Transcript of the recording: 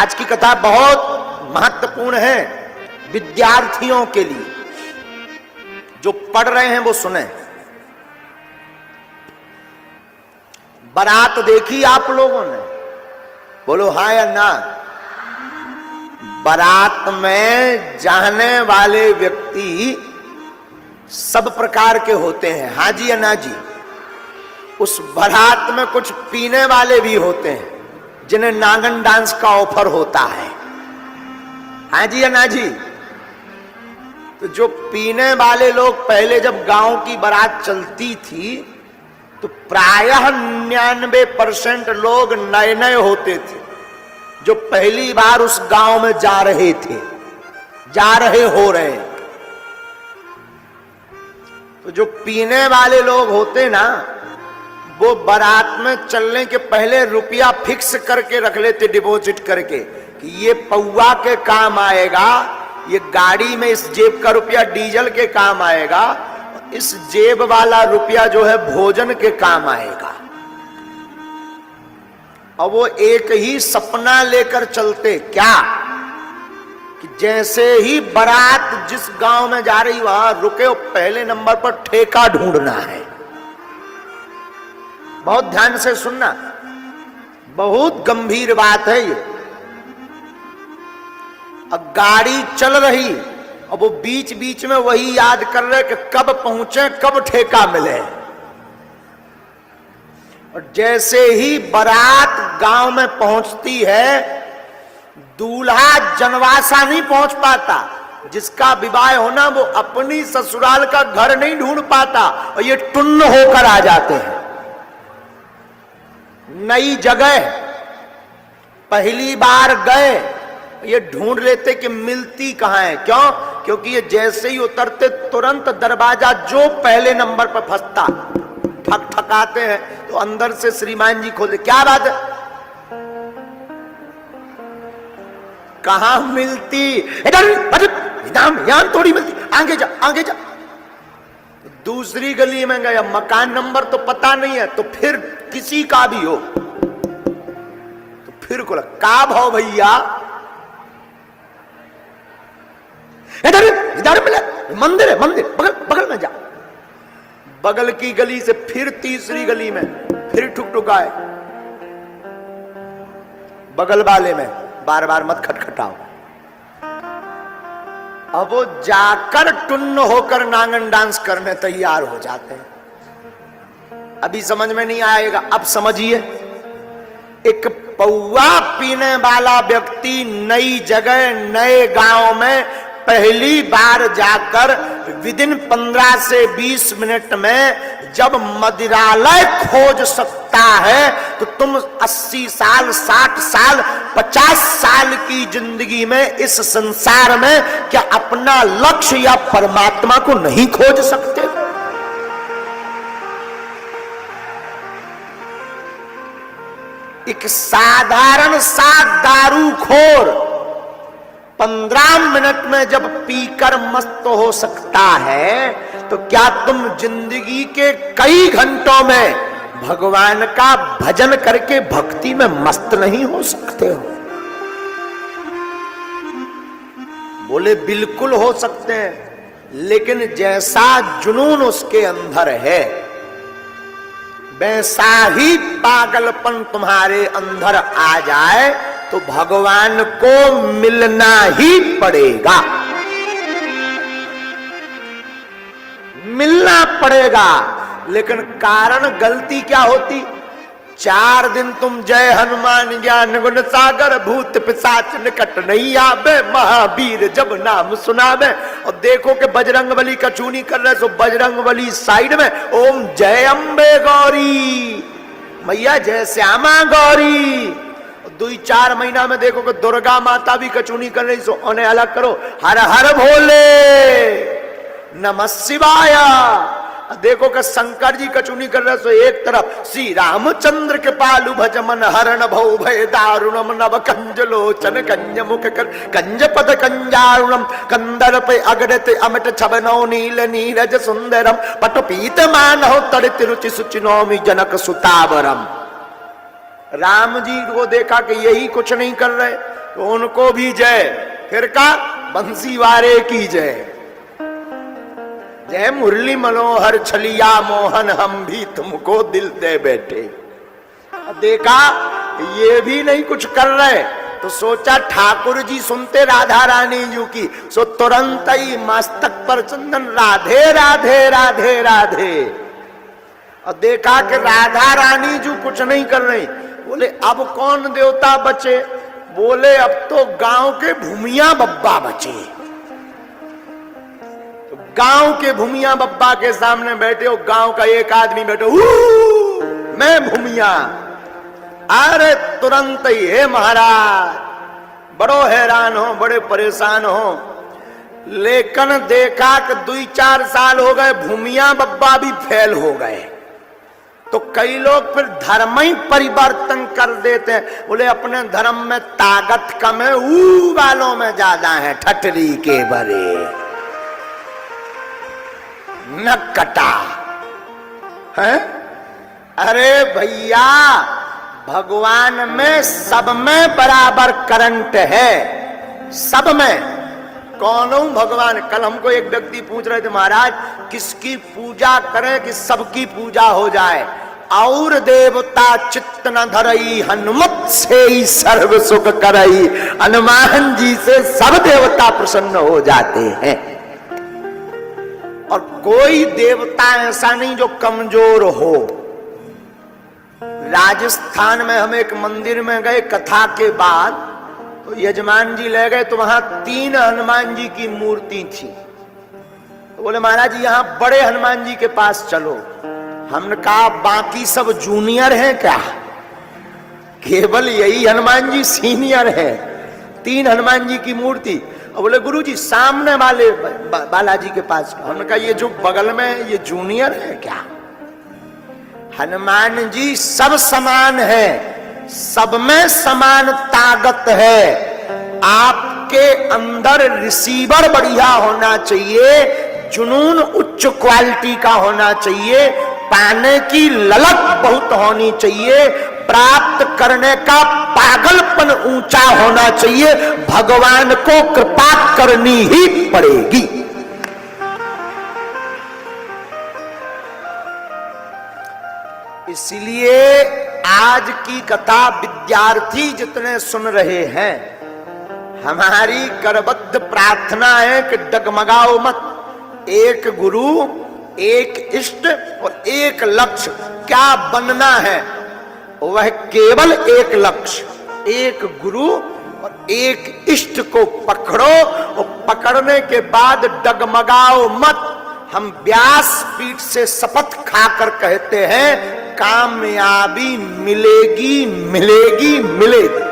आज की कथा बहुत महत्वपूर्ण है विद्यार्थियों के लिए। जो पढ़ रहे हैं वो सुने। बारात देखी आप लोगों ने? बोलो हाँ या ना। बारात में जाने वाले व्यक्ति सब प्रकार के होते हैं, हाँ जी या ना जी। उस बारात में कुछ पीने वाले भी होते हैं जिन्हें नागन डांस का ऑफर होता है, हाँ जी या ना जी। तो जो पीने वाले लोग पहले जब गांव की बारात चलती थी तो प्रायः 99% लोग नए नए होते थे जो पहली बार उस गांव में जा रहे थे, जा रहे हो रहे। तो जो पीने वाले लोग होते ना वो बारात में चलने के पहले रुपया फिक्स करके रख लेते, डिपॉजिट करके, कि ये पौवा के काम आएगा, ये गाड़ी में इस जेब का रुपया डीजल के काम आएगा, इस जेब वाला रुपया जो है भोजन के काम आएगा। और वो एक ही सपना लेकर चलते, क्या कि जैसे ही बारात जिस गांव में जा रही वहां रुके, पहले नंबर पर ठेका ढूंढना है। बहुत ध्यान से सुनना, बहुत गंभीर बात है ये। अब गाड़ी चल रही और वो बीच बीच में वही याद कर रहे कि कब पहुंचे, कब ठेका मिले। और जैसे ही बारात गांव में पहुंचती है, दूल्हा जनवासा नहीं पहुंच पाता। जिसका विवाह होना वो अपनी ससुराल का घर नहीं ढूंढ पाता और ये टुन्न होकर आ जाते हैं नई जगह। पहली बार गए ये ढूंढ लेते कि मिलती कहां है। क्यों? क्योंकि ये जैसे ही उतरते तुरंत दरवाजा जो पहले नंबर पर फंसता, ठक ठकाते हैं तो अंदर से श्रीमान जी खोले, क्या बात है, कहां मिलती, इधर यहां थोड़ी मिलती, आगे जा आगे जा। दूसरी गली में गया, मकान नंबर तो पता नहीं है, तो फिर किसी का भी हो तो फिर को का भाव भैया, इधर इधर मिले, मंदिर है मंदिर, बगल बगल में जा। बगल की गली से फिर तीसरी गली में फिर ठुकठुकाए, बगल वाले में बार बार मत खटखटाओ। अब वो जाकर टुन्न होकर नांगन डांस करने तैयार हो जाते हैं। अभी समझ में नहीं आएगा, अब समझिए। एक पौवा पीने वाला व्यक्ति नई जगह नए गांव में पहली बार जाकर विदिन 15 से 20 मिनट में जब मदिरालय खोज सकता है तो तुम 80 साल 60 साल 50 साल की जिंदगी में इस संसार में क्या अपना लक्ष्य या परमात्मा को नहीं खोज सकते? एक साधारण सा दारूखोर 15 मिनट में जब पीकर मस्त हो सकता है तो क्या तुम जिंदगी के कई घंटों में भगवान का भजन करके भक्ति में मस्त नहीं हो सकते हो? बोले बिल्कुल हो सकते हैं, लेकिन जैसा जुनून उसके अंदर है वैसा ही पागलपन तुम्हारे अंदर आ जाए तो भगवान को मिलना ही पड़ेगा, मिलना पड़ेगा। लेकिन कारण गलती क्या होती? 4 दिन तुम जय हनुमान ज्ञान गुण सागर भूत पिशाच निकट नहीं आवे, महावीर जब नाम सुनावे। और देखो कि बजरंग बली का चूनी कर रहे, सो बजरंग बली साइड में ओम जय अम्बे गौरी, मैया जय श्यामा गौरी। 2-4 महीना में देखो कि दुर्गा माता भी कचूनी कर रही, सो उन्हें अलग करो, हर हर भोले नमः शिवाय। देखो कि शंकर जी कचूनी कर रहे, सो एक तरफ श्री रामचंद्र के पालु भज मन हरण भौ भय दारुणम नव कंज लोचन कंज मुख कर कंज पद कंजारुणम कंदर पे अगड़त अमिट छबनो नील नीरज सुंदरम पट पीत मानहो तड़ित रुचि सुचिनोमि जनक सुतावरम। राम जी को देखा कि यही कुछ नहीं कर रहे, तो उनको भी जय। फिर का बंसीवारे की जय। जय मुरली मनोहर छलिया मोहन, हम भी तुमको दिल दे बैठे। देखा ये भी नहीं कुछ कर रहे, तो सोचा ठाकुर जी सुनते राधा रानी जी की, सो तुरंत ही मस्तक पर चंदन राधे राधे राधे राधे। और देखा कि राधा रानी जी कुछ नहीं कर रही। बोले अब कौन देवता बचे? बोले अब तो गांव के भूमिया बब्बा बचे। तो गांव के भूमिया बब्बा के सामने बैठे हो, गांव का एक आदमी बैठे, मैं भूमिया। अरे तुरंत ही हे महाराज, बड़ो हैरान हो, बड़े परेशान हो। लेकिन देखा कि 2-4 साल हो गए, भूमिया बब्बा भी फेल हो गए। तो कई लोग फिर धर्म ही परिवर्तन कर देते हैं। बोले अपने धर्म में ताकत कम है, ऊ वालों में ज्यादा है, ठटरी के बरे न कटा है। अरे भैया, भगवान में सब में बराबर करंट है, सब में। कौन हूं भगवान? कल हमको एक व्यक्ति पूछ रहे थे, महाराज किसकी पूजा करें कि सबकी पूजा हो जाए? और देवता चित्त न धरई, हनुमत से ही सर्व सुख करई। हनुमान जी से सब देवता प्रसन्न हो जाते हैं। और कोई देवता ऐसा नहीं जो कमजोर हो। राजस्थान में हम एक मंदिर में गए कथा के बाद, तो यजमान जी ले गए, तो वहां 3 हनुमान जी की मूर्ति थी। तो बोले महाराज जी यहाँ बड़े हनुमान जी के पास चलो। हमने कहा बाकी सब जूनियर हैं क्या? केवल यही हनुमान जी सीनियर है। 3 हनुमान जी की मूर्ति। और बोले गुरु जी सामने वाले बालाजी के पास। हमने कहा ये जो बगल में ये जूनियर है क्या? हनुमान जी सब समान है, सब में समान ताकत है। आपके अंदर रिसीवर बढ़िया होना चाहिए, जुनून उच्च क्वालिटी का होना चाहिए, पाने की ललक बहुत होनी चाहिए, प्राप्त करने का पागलपन ऊंचा होना चाहिए। भगवान को कृपा करनी ही पड़ेगी। इसलिए आज की कथा विद्यार्थी जितने सुन रहे हैं, हमारी करबद्ध प्रार्थना है कि डगमगाओ मत। एक गुरु, एक इष्ट और एक लक्ष्य। क्या बनना है? वह केवल एक लक्ष्य, एक गुरु और एक इष्ट को पकड़ो। और पकड़ने के बाद डगमगाओ मत। हम व्यास पीठ से शपथ खाकर कहते हैं, कामयाबी मिलेगी मिलेगी मिलेगी।